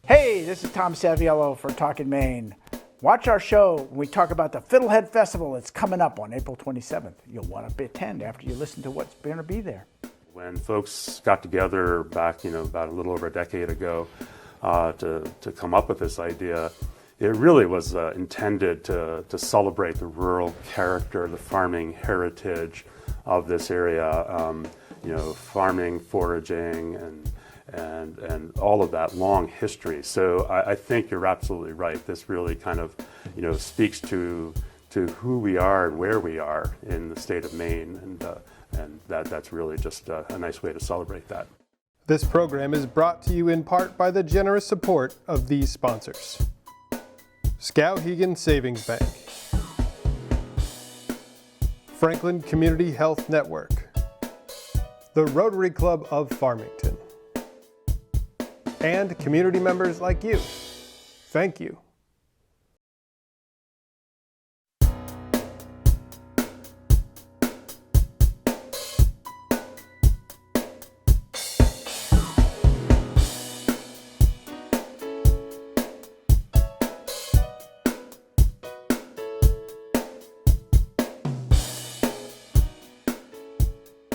Hey, this is Tom Saviello for Talkin, Maine. Watch our show when we talk about the Fiddlehead Festival. It's coming up on April 27th. You'll want to attend after you listen to what's going to be there. When folks got together back, about a little over a decade ago to come up with this idea, it really was intended to celebrate the rural character, the farming heritage of this area, farming, foraging, and all of that long history. So I think you're absolutely right. This really kind of, speaks to who we are and where we are in the state of Maine, and that's really just a nice way to celebrate that. This program is brought to you in part by the generous support of these sponsors. Skowhegan Savings Bank, Franklin Community Health Network, the Rotary Club of Farmington, and community members like you. Thank you.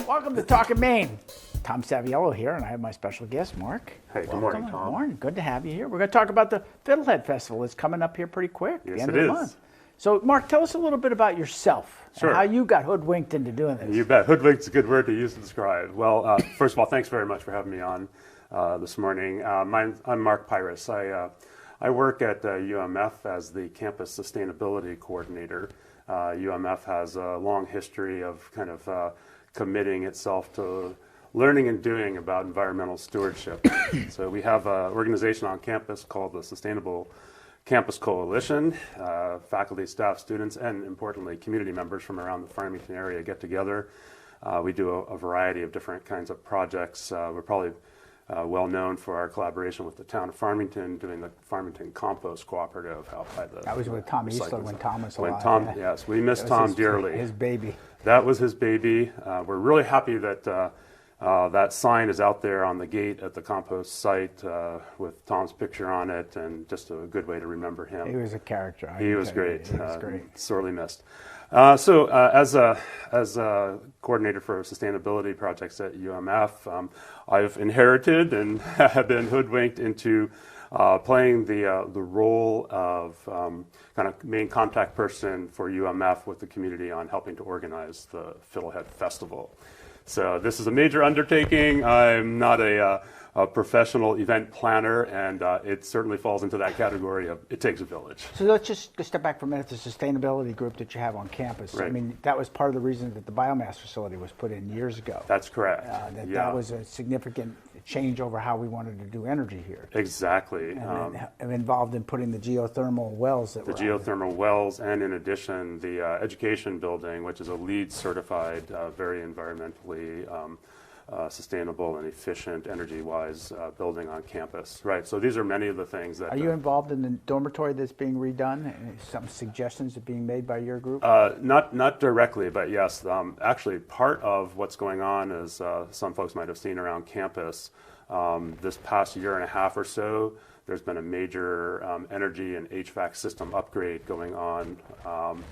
Welcome to Talkin, Maine. Tom Saviello here, and I have my special guest, Mark. Hey, good morning, Tom. Good morning. Good to have you here. We're going to talk about the Fiddlehead Festival. It's coming up here pretty quick, Yes, the end it of the is. month. So, Mark, tell us a little bit about yourself. Sure. And how you got hoodwinked into doing this. You bet. Hoodwinked's a good word to use to describe. Well, first of all, thanks very much for having me on this morning. I'm Mark Pires. I work at UMF as the Campus Sustainability Coordinator. UMF has a long history of kind of committing itself to learning and doing about environmental stewardship. So we have an organization on campus called the Sustainable Campus Coalition. Faculty, staff, students, and importantly, community members from around the Farmington area get together. We do a variety of different kinds of projects. We're probably well known for our collaboration with the town of Farmington, doing the Farmington Compost Cooperative out by the. That was with Tom Eastler when Tom was alive. Yes, we miss Tom dearly. His baby. That was his baby. We're really happy that that sign is out there on the gate at the compost site with Tom's picture on it, and just a good way to remember him. He was a character. He was great. He was great. Sorely missed. So as a coordinator for sustainability projects at UMF, I've inherited and have been hoodwinked into playing the role of kind of main contact person for UMF with the community on helping to organize the Fiddlehead Festival. So this is a major undertaking. I'm not a professional event planner, and it certainly falls into that category of it takes a village. So let's just step back for a minute. The sustainability group that you have on campus. Right. I mean, that was part of the reason that the biomass facility was put in years ago. That's correct. That was a significant change over how we wanted to do energy here. Exactly. And I'm involved in putting the geothermal wells that The geothermal wells, and in addition, the education building, which is a LEED certified, very environmentally sustainable and efficient energy-wise building on campus. Right, so these are many of the things that... Are you involved in the dormitory that's being redone? And some suggestions are being made by your group? Not directly, but yes. Actually, part of what's going on is some folks might have seen around campus this past year and a half or so, there's been a major energy and HVAC system upgrade going on on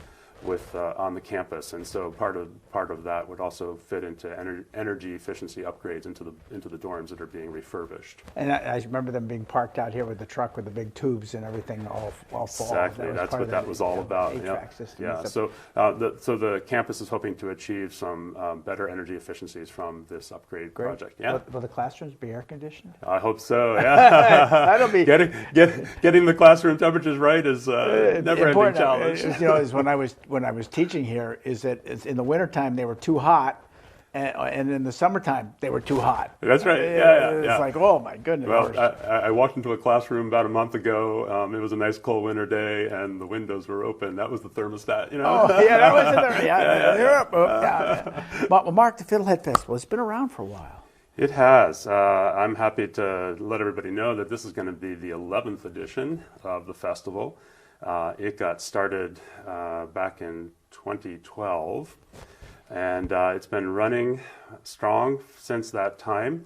the campus, and so part of that would also fit into energy efficiency upgrades into the dorms that are being refurbished. And I remember them being parked out here with the truck with the big tubes and everything all full. Exactly, that's what that was all about. HVAC system. Yeah. So the campus is hoping to achieve some better energy efficiencies from this upgrade project. Yeah. Will the classrooms be air conditioned? I hope so. Yeah. That'll be getting the classroom temperatures right is a never-ending challenge. Is when I was teaching here, is that in the wintertime they were too hot, and in the summertime they were too hot. That's right. It's like, oh my goodness. Well, I walked into a classroom about a month ago. It was a nice cold winter day, and the windows were open. That was the thermostat, Oh, yeah, that was the thermostat. Well, Mark, the Fiddlehead Festival, it's been around for a while. It has. I'm happy to let everybody know that this is going to be the 11th edition of the festival. It got started back in 2012, and it's been running strong since that time.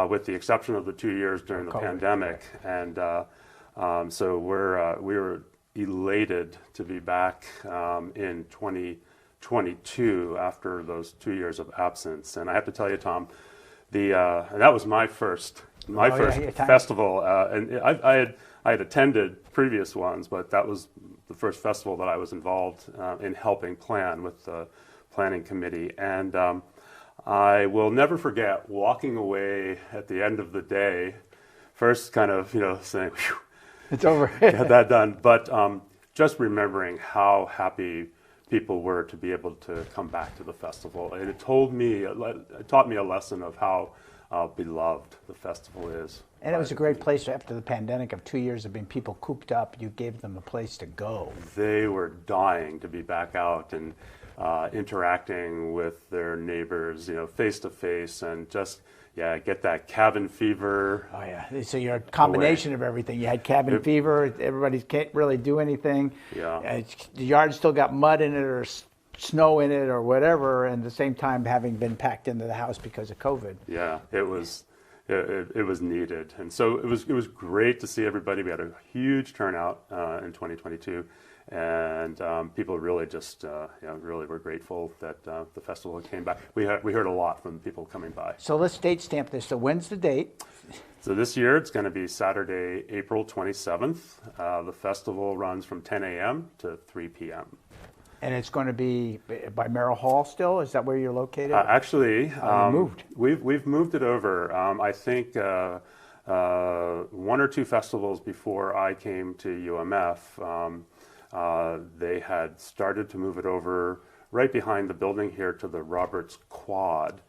with the exception of the 2 years during the pandemic. And so we were elated to be back in 2022 after those 2 years of absence. And I have to tell you, Tom, and that was my first festival, and I had attended previous ones, but that was the first festival that I was involved in helping plan with the planning committee. And I will never forget walking away at the end of the day, first kind of saying, "Whew, it's over." Get that done. But just remembering how happy people were to be able to come back to the festival, and it taught me a lesson of how beloved the festival is. And it was a great place after the pandemic of 2 years of being people cooped up. You gave them a place to go. They were dying to be back out and interacting with their neighbors, face to face, and just get that cabin fever. Oh yeah, so you're a combination of everything. You had cabin fever. Everybody can't really do anything. Yeah, the yard still got mud in it or snow in it or whatever, and at the same time having been packed into the house because of COVID. Yeah, it was needed, and so it was great to see everybody. We had a huge turnout in 2022, and people really just really were grateful that the festival came back. We heard a lot from people coming by. So let's date stamp this. So when's the date? So this year it's going to be Saturday, April 27th. The festival runs from 10 a.m. to 3 p.m. And it's going to be by Merrill Hall still? Is that where you're located? Actually, you moved. We've moved it over. I think 1 or 2 festivals before I came to UMF, they had started to move it over right behind the building here to the Roberts Quad.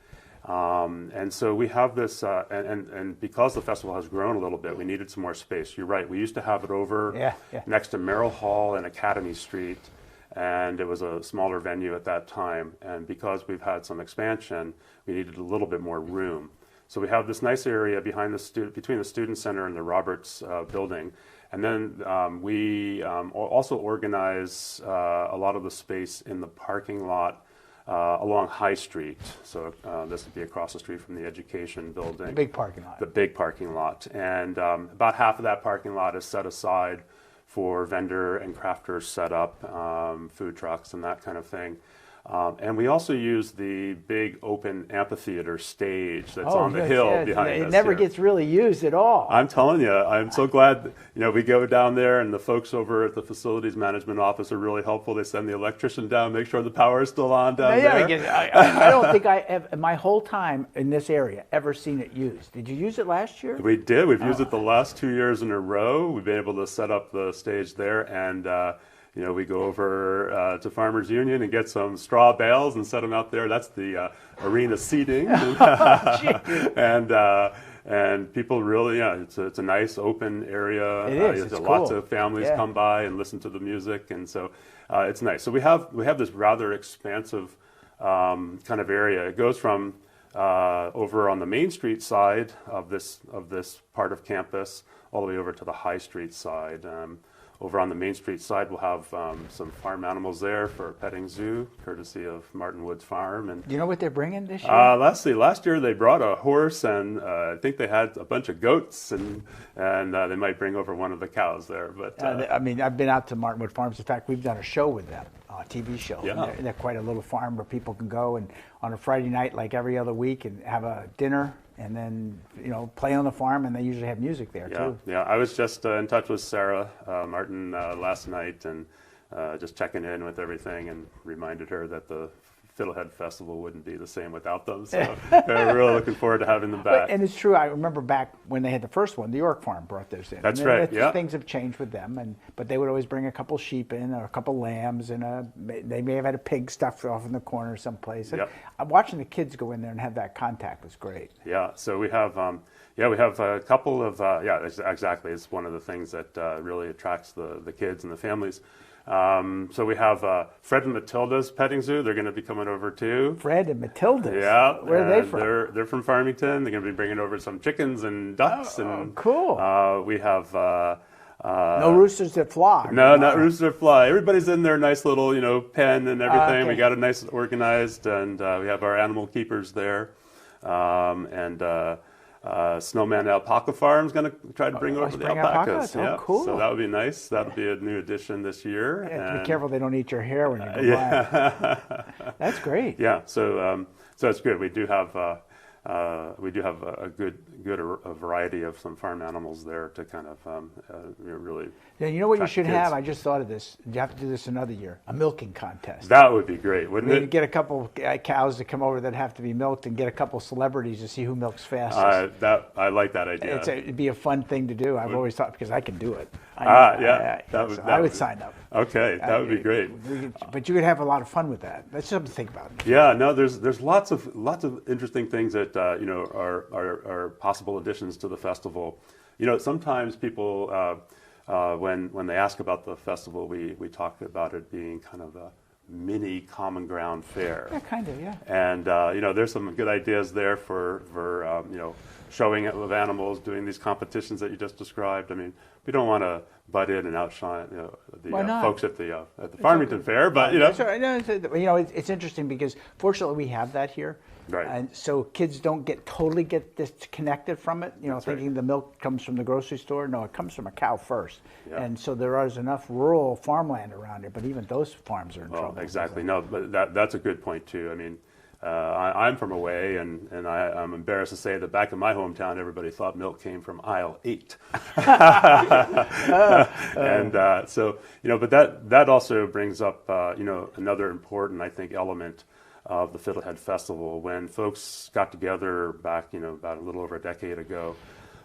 And so we have this, and because the festival has grown a little bit, we needed some more space. You're right. We used to have it over next to Merrill Hall and Academy Street. And it was a smaller venue at that time. And because we've had some expansion, we needed a little bit more room. So we have this nice area between the Student Center and the Roberts building. And then we also organize a lot of the space in the parking lot along High Street. So this would be across the street from the Education Building. The big parking lot. The big parking lot. And about half of that parking lot is set aside for vendor and crafters set up, food trucks and that kind of thing. And we also use the big open amphitheater stage that's on the hill behind us. It never gets really used at all. I'm telling you, I'm so glad, we go down there and the folks over at the facilities management office are really helpful. They send the electrician down, make sure the power is still on down there. I don't think I have, my whole time in this area, ever seen it used. Did you use it last year? We did. We've used it the last 2 years in a row. We've been able to set up the stage there, and we go over to Farmers Union and get some straw bales and set them out there. That's the arena seating, and people really, it's a nice open area. It is. It's lots cool. of families come by and listen to the music, and so it's nice. So we have this rather expansive kind of area. It goes from over on the Main Street side of this part of campus all the way over to the High Street side. Over on the Main Street side, we'll have some farm animals there for a petting zoo, courtesy of Martin Woods Farm. And do you know what they're bringing this year? Last year they brought a horse, and I think they had a bunch of goats, and they might bring over one of the cows there. But I've been out to Martin Wood Farms. In fact, we've done a show with them, a TV show. Yeah. And they're quite a little farm where people can go and on a Friday night, like every other week, and have a dinner. And then, play on the farm, and they usually have music there, too. Yeah, I was just in touch with Sarah Martin last night, and just checking in with everything, and reminded her that the Fiddlehead Festival wouldn't be the same without them. So we're really looking forward to having them back. And it's true. I remember back when they had the first one, the York Farm brought theirs in. That's right. Yeah. Things have changed with them, but they would always bring a couple sheep in, or a couple lambs, and they may have had a pig stuffed off in the corner someplace. And watching the kids go in there and have that contact was great. Yeah. So we have a couple of exactly. It's one of the things that really attracts the kids and the families. So we have Fred and Matilda's petting zoo. They're going to be coming over too. Fred and Matilda's? Yeah. Where are they from? They're from Farmington. They're going to be bringing over some chickens and ducks. Cool. We have... no roosters that fly. No, not roosters that fly. Everybody's in their nice little, pen and everything. Okay. We got it nice and organized, and we have our animal keepers there. Snowman Alpaca Farm's going to try to bring over the bring alpacas. alpacas? Oh, cool. So that would be nice. That'll be a new addition this year. Yeah, be careful they don't eat your hair when you go by. That's great. Yeah, so it's good. We do have a good a variety of some farm animals there to kind of really. Yeah, you know what you attract should kids. have? I just thought of this. You have to do this another year. A milking contest. That would be great, wouldn't Maybe it? get a couple cows to come over that have to be milked, and get a couple celebrities to see who milks fastest. I like that idea. It'd be a fun thing to do. I've always thought, because I can do it. That I would would sign up. Okay, that would be great. But you could have a lot of fun with that. That's something to think about. Yeah, no, there's lots of interesting things that are possible additions to the festival. Sometimes people when they ask about the festival, we talk about it being kind of a mini common ground fair. Yeah, kind of, yeah. And there's some good ideas there for showing of animals, doing these competitions that you just described. I mean, we don't want to butt in and outshine the folks at the Farmington Fair, but That's right. No, it's interesting because fortunately we have that here. Right. And so kids don't totally get disconnected from it, thinking the milk comes from the grocery store. No, it comes from a cow first. Yeah. And so there is enough rural farmland around it, but even those farms are in trouble. Exactly. No, but that's a good point too. I mean, I'm from away, and I'm embarrassed to say that back in my hometown, everybody thought milk came from aisle 8. And so, but that also brings up, another important, I think, element of the Fiddlehead Festival. When folks got together back, about a little over a decade ago,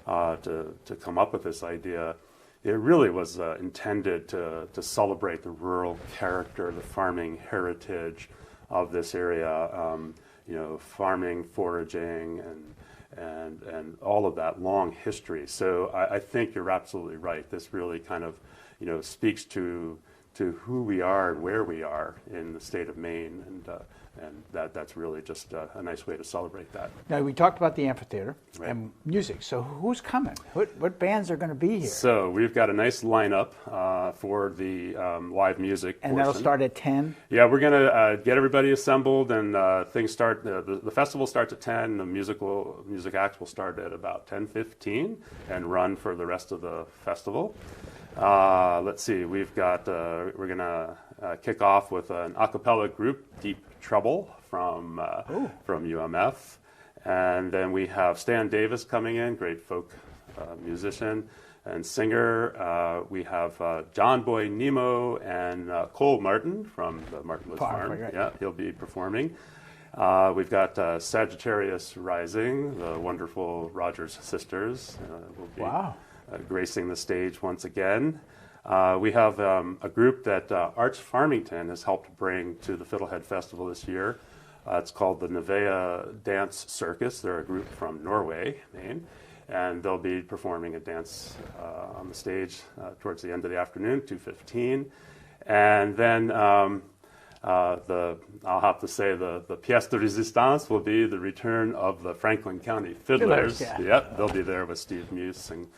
to come up with this idea, it really was intended to celebrate the rural character, the farming heritage of this area, farming, foraging, and all of that long history. So I think you're absolutely right. This really kind of, speaks to who we are and where we are in the state of Maine, and that's really just a nice way to celebrate that. Now, we talked about the amphitheater Right. and music. So who's coming? What bands are going to be here? So we've got a nice lineup for the live music And portion. that'll start at 10? Yeah, we're going to get everybody assembled, and things start. The festival starts at 10. The music acts will start at about 10:15 and run for the rest of the festival. Let's see. We've got. We're going to kick off with an a cappella group, Deep Trouble from UMF, and then we have Stan Davis coming in, great folk musician and singer. We have John Boy Nemo and Cole Martin from the Martinless Farm. Right. Yeah, he'll be performing. We've got Sagittarius Rising, the wonderful Rogers Sisters. Will be gracing the stage once again. We have a group that Arts Farmington has helped bring to the Fiddlehead Festival this year. It's called the Nevea Dance Circus. They're a group from Norway, Maine, and they'll be performing a dance on the stage towards the end of the afternoon, 2:15. And then I'll have to say the pièce de résistance will be the return of the Franklin County Fiddlers. Yeah. Yep, they'll be there with Steve Muse and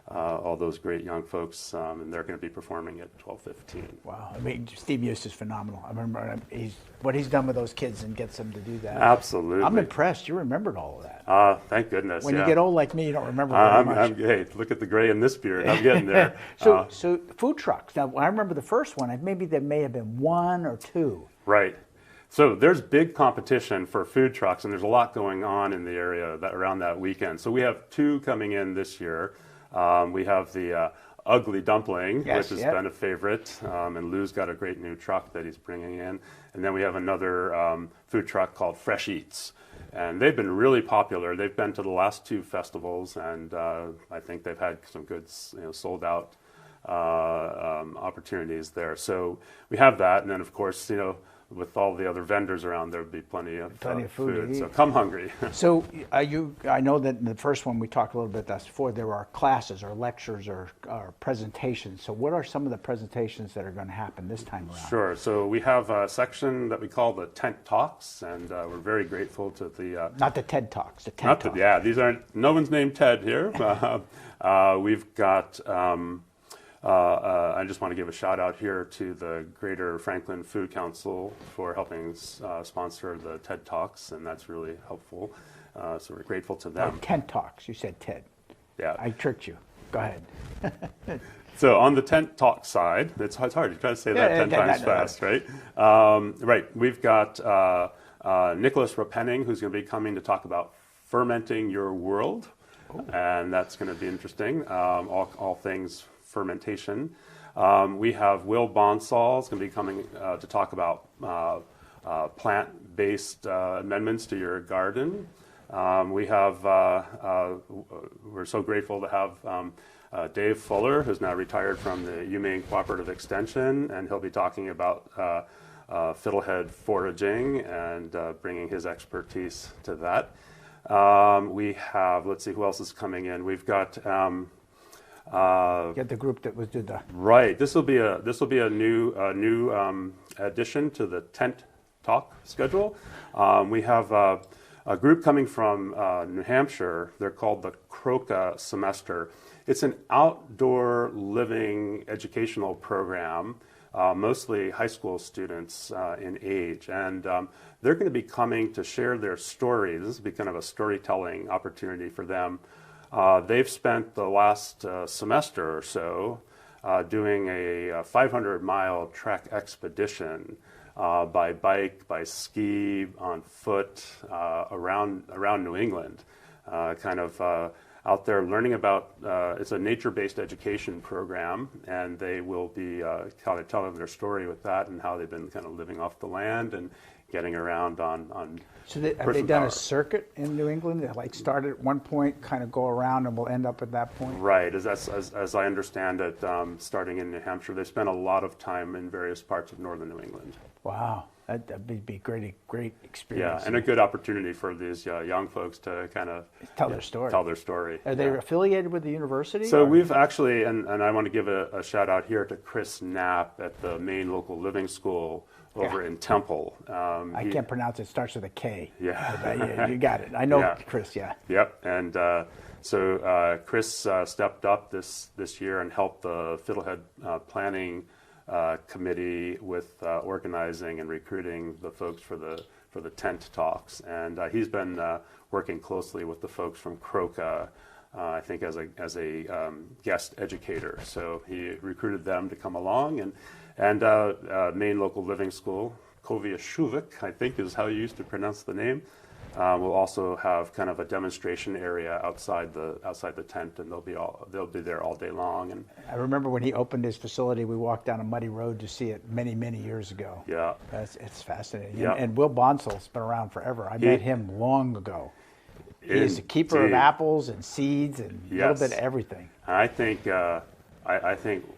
all those great young folks, and they're going to be performing at 12:15. Wow. I mean, Steve Muse is phenomenal. I remember what he's done with those kids and gets them to do that. Absolutely. I'm impressed. You remembered all of that. Thank goodness. When you get old like me, you don't remember very much. Hey, look at the gray in this beard. I'm getting there. So food trucks. Now, I remember the first one. Maybe there may have been 1 or 2. Right. So there's big competition for food trucks, and there's a lot going on in the area around that weekend. So we have 2 coming in this year. We have the Ugly Dumpling, which has been a favorite, and Lou's got a great new truck that he's bringing in. And then we have another food truck called Fresh Eats, and they've been really popular. They've been to the last 2 festivals, and I think they've had some good, sold out opportunities there. So we have that, and then of course, with all the other vendors around, there would be plenty of food. So come hungry. So I know that in the first one we talked a little bit before, there are classes or lectures or presentations. So what are some of the presentations that are going to happen this time around? Sure. So we have a section that we call the Tent Talks, and we're very grateful to the... Not the TED Talks, the Tent Talks. Yeah, these aren't... No one's named Ted here. We've got... I just want to give a shout out here to the Greater Franklin Food Council for helping sponsor the TED Talks, and that's really helpful. So we're grateful to them. Tent talks. You said Ted. Yeah. I tricked you. Go ahead. So on the tent talk side, it's hard. You try to say that 10 times fast, right? Right. We've got Nicholas Rapenning, who's going to be coming to talk about fermenting your world. And that's going to be interesting, all things fermentation. We have Will Bonsall is going to be coming to talk about plant-based amendments to your garden. We're so grateful to have Dave Fuller, who's now retired from the Maine Cooperative Extension, and he'll be talking about fiddlehead foraging and bringing his expertise to that. We have, let's see, who else is coming in? We've got Get the group that was did the right. This will be a new addition to the tent talk schedule. We have a group coming from New Hampshire. They're called the Croca Semester. It's an outdoor living educational program, mostly high school students in age. And they're going to be coming to share their stories. This will be kind of a storytelling opportunity for them. They've spent the last semester or so doing a 500-mile trek expedition by bike, by ski, on foot, around New England, kind of out there learning about, it's a nature-based education program, and they will be kind of telling their story with that and how they've been kind of living off the land and getting around on So have they done a circuit in New England? They like start at one point, kind of go around, and we'll end up at that point? Right. As I understand it, starting in New Hampshire, they spent a lot of time in various parts of northern New England. Wow. That'd be great experience. Yeah, and a good opportunity for these young folks to kind of tell their story. Tell their story. Are they affiliated with the university? So we've actually, and I want to give a shout out here to Chris Knapp at the Maine Local Living School over in Temple. I can't pronounce it. It starts with a K. Yeah. You got it. I know Chris, yeah. Yep, and so Chris stepped up this year and helped the Fiddlehead Planning Committee with organizing and recruiting the folks for the tent talks. And he's been working closely with the folks from Croca, I think as a guest educator. So he recruited them to come along, and Maine Local Living School, Koviashuvik, I think is how you used to pronounce the name. We'll also have kind of a demonstration area outside the tent, and they'll be there all day long. And I remember when he opened his facility, we walked down a muddy road to see it many years ago. Yeah, it's fascinating. Yeah. And Will Bonsall's been around forever. I met him long ago. He's a keeper of apples and seeds and a little bit of everything. I think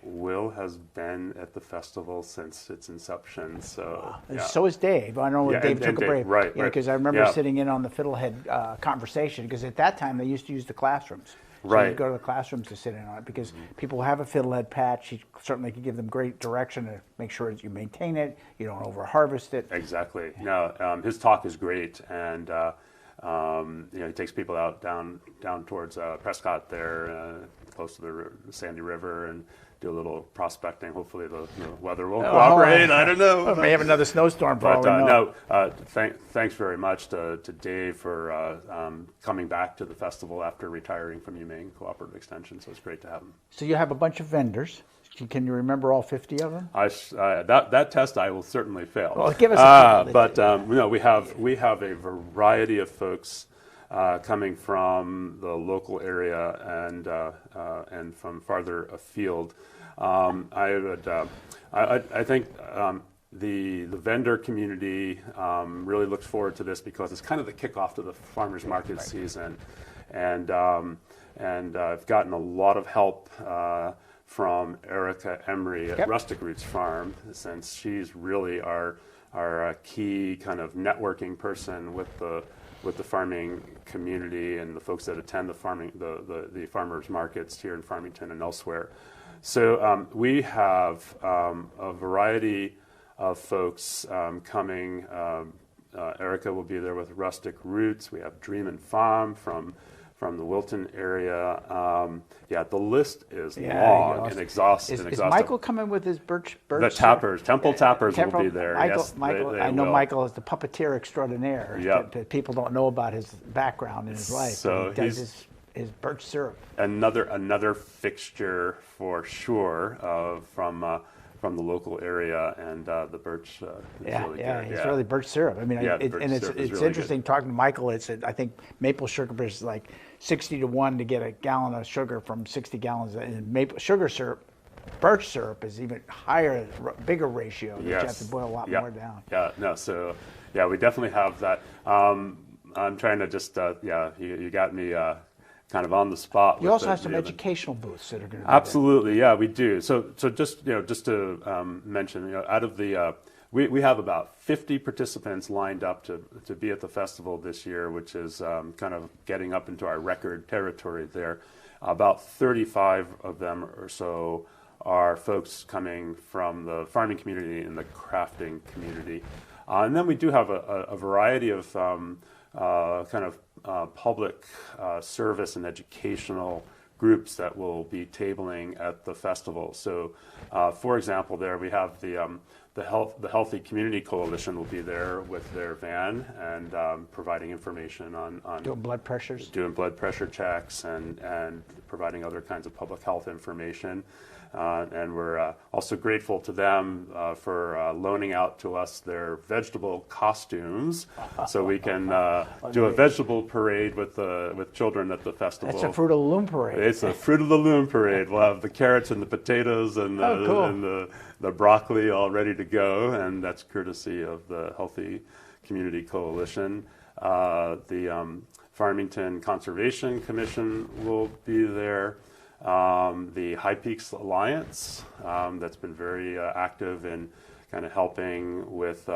Will has been at the festival since its inception. So So is Dave. I know Dave took a break. Right. Because I remember sitting in on the Fiddlehead conversation, because at that time they used to use the classrooms. So right. you'd go to the classrooms to sit in on it, because people have a fiddlehead patch. He certainly could give them great direction to make sure that you maintain it, you don't over-harvest it. Exactly. No, his talk is great, and he takes people out down towards Prescott there, close to the Sandy River, and do a little prospecting. Hopefully the weather will cooperate. I don't know. We may have another snowstorm. But thanks very much to Dave for coming back to the festival after retiring from Maine Cooperative Extension. So it's great to have him. So you have a bunch of vendors. Can you remember all 50 of them? That test I will certainly fail. Well, give us a we have a variety of folks coming from the local area and from farther afield. I think the vendor community really looks forward to this, because it's kind of the kickoff to the farmers market season, and I've gotten a lot of help from Erica Emery at Rustic Roots Farm, since she's really our key kind of networking person with the farming community and the folks that attend the farmers markets here in Farmington and elsewhere. So we have a variety of folks coming. Erica will be there with Rustic Roots. We have Dream and Farm from from the Wilton area. Yeah, the list is Yeah, long you and know, exhaustive. Is Michael coming with his birch? The tappers, Temple Tappers will be there. Michael, Yes, Michael, they I know will. Michael is the puppeteer extraordinaire. Yep. That people don't know about his background in his life. So He does his birch syrup. Another fixture for sure from the local area, and the birch. Is really good. It's really birch syrup. I mean, Yeah, and birch it's syrup is it's really interesting talking to Michael. I think maple sugar is like 60-1 to get a gallon of sugar from 60 gallons. And maple sugar syrup, birch syrup is even higher, bigger ratio. Yes. You have to boil a lot more down. Yeah, no, so yeah, we definitely have that. I'm trying to just you got me kind of on the spot. You also have some educational booths that are going to be absolutely there. Yeah, we do. So just to mention, out of the we have about 50 participants lined up to be at the festival this year, which is kind of getting up into our record territory there. About 35 of them or so are folks coming from the farming community and the crafting community. And then we do have a variety of public service and educational groups that will be tabling at the festival. So, for example, there we have the Healthy Community Coalition will be there with their van and providing information on doing blood pressures, doing blood pressure checks, and providing other kinds of public health information. And we're also grateful to them for loaning out to us their vegetable costumes, so we can do a vegetable parade with children at the festival. That's a Fruit of the Loom parade. It's a Fruit of the Loom parade. We'll have the carrots and the potatoes and the broccoli all ready to go, and that's courtesy of the Healthy Community Coalition. The Farmington Conservation Commission will be there. The High Peaks Alliance, that's been very active in kind of helping with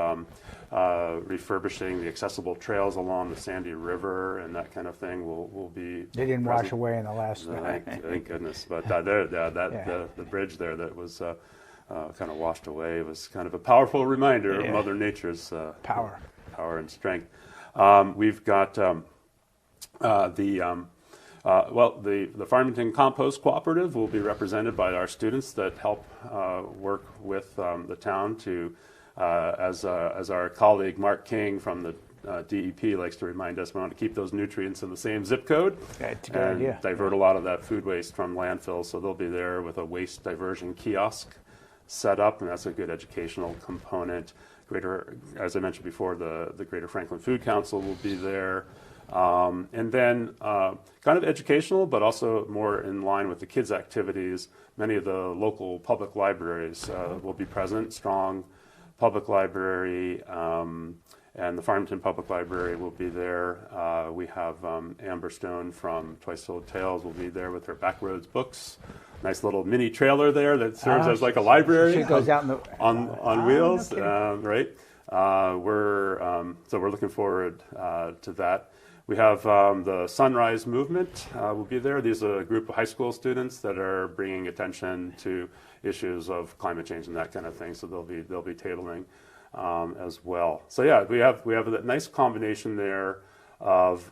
refurbishing the accessible trails along the Sandy River and that kind of thing will be. They didn't wash away in the last. Thank goodness. But the bridge there that was kind of washed away was kind of a powerful reminder of Mother Nature's power and strength. We've got the Farmington Compost Cooperative will be represented by our students that help work with the town to, as our colleague Mark King from the DEP likes to remind us, we want to keep those nutrients in the same zip code and divert a lot of that food waste from landfills. So they'll be there with a waste diversion kiosk set up, and that's a good educational component. As I mentioned before, the Greater Franklin Food Council will be there. And then kind of educational, but also more in line with the kids' activities. Many of the local public libraries will be present. Strong Public Library and the Farmington Public Library will be there. We have Amber Stone from Twice Told Tales will be there with her Backroads books. Nice little mini trailer there that serves as like a library. She goes out on wheels, right? So we're looking forward to that. We have the Sunrise Movement will be there. These are a group of high school students that are bringing attention to issues of climate change and that kind of thing. So they'll be tabling as well. So yeah, we have that nice combination there of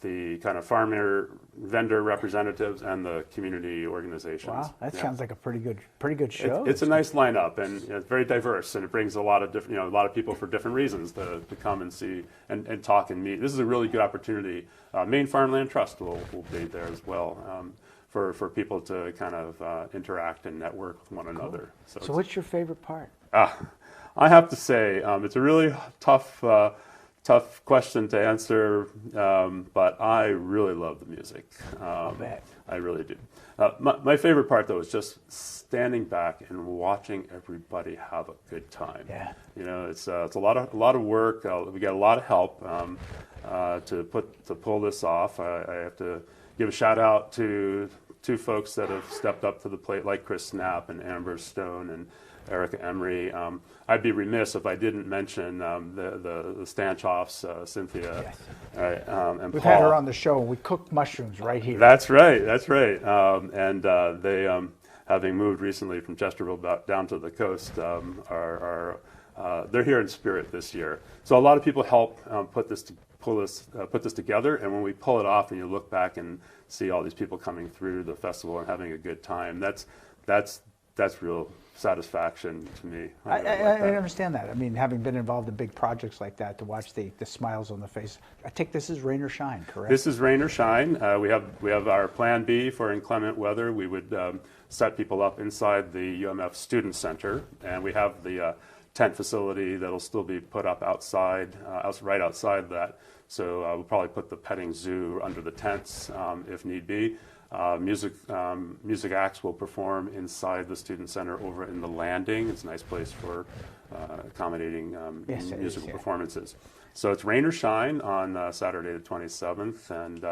the kind of farmer vendor representatives and the community organizations. Wow, that sounds like a pretty good show. It's a nice lineup, and it's very diverse, and it brings a lot of different, a lot of people for different reasons to come and see and talk and meet. This is a really good opportunity. Maine Farmland Trust will be there as well for people to kind of interact and network with one another. So what's your favorite part? I have to say, it's a really tough question to answer, but I really love the music. I really do. My favorite part, though, is just standing back and watching everybody have a good time. Yeah. It's a lot of work. We got a lot of help to pull this off. I have to give a shout out to two folks that have stepped up to the plate, like Chris Snap and Amber Stone and Erica Emery. I'd be remiss if I didn't mention the Stanchoffs, Cynthia, and We've Paul. had her on the show, and we cooked mushrooms right here. That's right. And they, having moved recently from Chesterville down to the coast, they're here in spirit this year. So a lot of people help put this put this together, and when we pull it off and you look back and see all these people coming through the festival and having a good time, that's real satisfaction to me. I understand that. I mean, having been involved in big projects like that, to watch the smiles on the face. I take this as rain or shine, correct? This is rain or shine. We have our plan B for inclement weather. We would set people up inside the UMF Student Center, and we have the tent facility that'll still be put up outside, right outside that. So we'll probably put the petting zoo under the tents if need be. Music acts will perform inside the student center over in the landing. It's a nice place for accommodating musical performances. So it's rain or shine on Saturday the 27th, and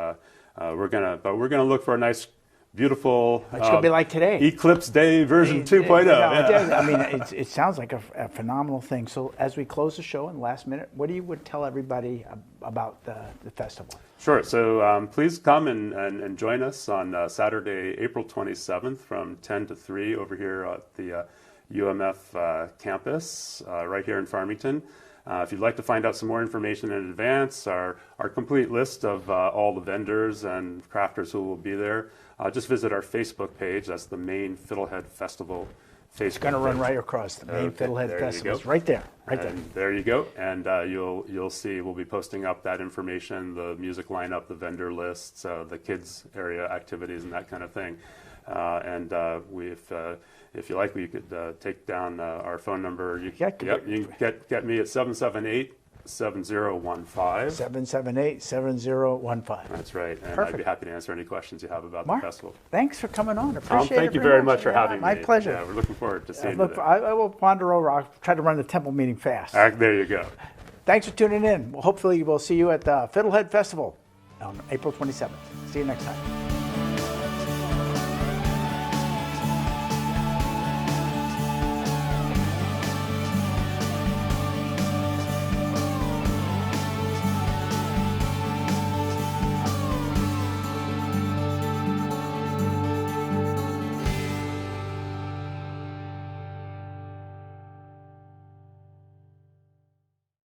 we're gonna look for a nice, beautiful. It's gonna be like today. Eclipse Day version 2.0. Yeah. I mean, it sounds like a phenomenal thing. So as we close the show in the last minute, what do you would tell everybody about the festival? Sure. So please come and join us on Saturday, April 27th from 10 to 3 over here at the UMF campus right here in Farmington. If you'd like to find out some more information in advance, our complete list of all the vendors and crafters who will be there, just visit our Facebook page. That's the Maine Fiddlehead Festival Facebook It's going to run right across the Maine Fiddlehead Festival. It's right there, there. There you go. And you'll see we'll be posting up that information, the music lineup, the vendor lists, the kids area activities, and that kind of thing. If you like, we could take down our phone number. You can get me at 778-7015. 778-7015. That's right. And Perfect. I'd be happy to answer any questions you have about Mark, the festival. Thanks for coming on. Tom, Appreciate it. thank you very much for having me. My pleasure. Yeah, we're looking forward to seeing you. I will wander over. I'll try to run the temple meeting fast. There you go. Thanks for tuning in. Well, hopefully we'll see you at the Fiddlehead Festival on April 27th. See you next time.